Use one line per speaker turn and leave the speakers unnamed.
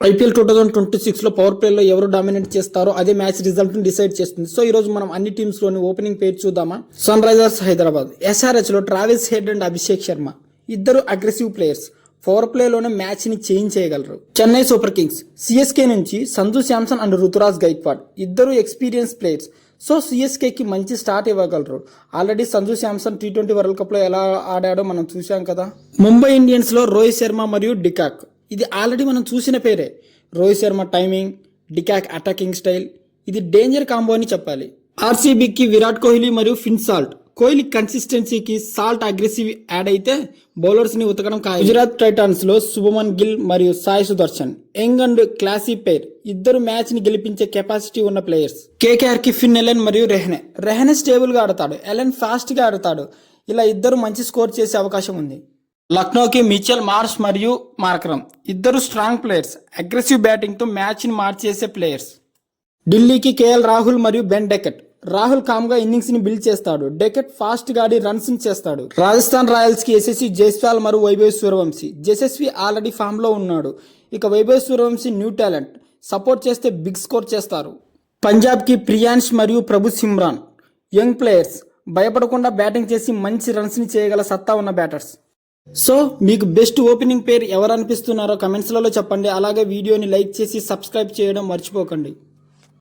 IPL 2026లో power ప్లేలో ఎవరు dominate చేస్తారో అదే మ్యాచ్ రిజల్ట్ ని డిసైడ్ చేస్తుంది. సో ఈ రోజు మనం అన్ని టీమ్స్ లోని ఓపెనింగ్ పేర్ చూద్దామా. సన్ రైజర్స్ హైదరాబాద్ ఎస్ఆర్హెచ్ లో Travis head and Abhishek Sharma ఇద్దరు అగ్రెసివ్ ప్లేయర్స్. పవర్ ప్లేలోనే మ్యాచ్ ని చేంజ్ చేయగలరు. చెన్నై సూపర్ కింగ్స్ సిఎస్కే నుంచి సంజు శాంసన్ అండ్ రుతురాజ్ గైక్వాడ్ ఇద్దరు ఎక్స్పీరియన్స్ ప్లేయర్స్. సో సిఎస్కేకి మంచి స్టార్ట్ ఇవ్వగలరు. Already Sanju Samson T20 world cup లో ఎలా ఆడాడో మనం చూసాం కదా. ముంబై ఇండియన్స్ లో రోహిత్ శర్మ మరియు డికాక్ ఇది ఆల్రెడీ మనం చూసిన పేరే. Rohit Sharma timing, de Kock attacking style ఇది డేంజర్ కాంబో అని చెప్పాలి. ఆర్సీబీకి విరాట్ కోహ్లీ మరియు ఫిన్ సాల్ట్. కోహ్లీ కన్సిస్టెన్సీకి సాల్ట్ అగ్రెసివ్ యాడ్ అయితే బౌలర్స్ ని ఉతకడం ఖాయం. గుజరాత్ టైటాన్స్ లో శుభమన్ గిల్ మరియు Sai Sudharsan young and classy pair. ఇద్దరు మ్యాచ్ ని గెలిపించే కెపాసిటీ ఉన్న ప్లేయర్స్. కేకేఆర్ కి ఫిన్ ఎలెన్ మరియు రెహనే స్టేబుల్ గా ఆడతాడు, ఎలెన్ ఫాస్ట్ గా ఆడతాడు. ఇలా ఇద్దరు మంచి స్కోర్ చేసే అవకాశం ఉంది. లక్నోకి మిచెల్ మార్ష్ మరియు మార్కరమ్ ఇద్దరు స్ట్రాంగ్ ప్లేయర్స్, అగ్రెసివ్ బ్యాటింగ్ తో మ్యాచ్ ని మార్చేసే ప్లేయర్స్. ఢిల్లీకి కేఎల్ రాహుల్ మరియు బెన్ డెకెట్. రాహుల్ కామ్ గా ఇన్నింగ్స్ ని బిల్డ్ చేస్తాడు, డెకెట్ ఫాస్ట్ గా ఆడి రన్స్ ని చేస్తాడు. రాజస్థాన్ రాయల్స్ కి యశస్వి జైస్వాల్ మరియు వైభవ్ సూర్యవంశీ. యశస్వి ఆల్రెడీ ఫామ్ లో ఉన్నాడు, ఇక Vaibhav Suryavanshi new talent, support చేస్తే బిగ్ స్కోర్ చేస్తారు. పంజాబ్ కి ప్రియాన్ష్ మరియు ప్రభు సిమ్రాన్ యంగ్ ప్లేయర్స్, భయపడకుండా బ్యాటింగ్ చేసి మంచి రన్స్ ని చేయగల సత్తా ఉన్న బ్యాటర్స్. సో మీకు బెస్ట్ ఓపెనింగ్ పేర్ ఎవరు అనిపిస్తున్నారో కమెంట్స్లలో చెప్పండి. అలాగే వీడియోని లైక్ చేసి సబ్స్క్రైబ్ చేయడం మర్చిపోకండి.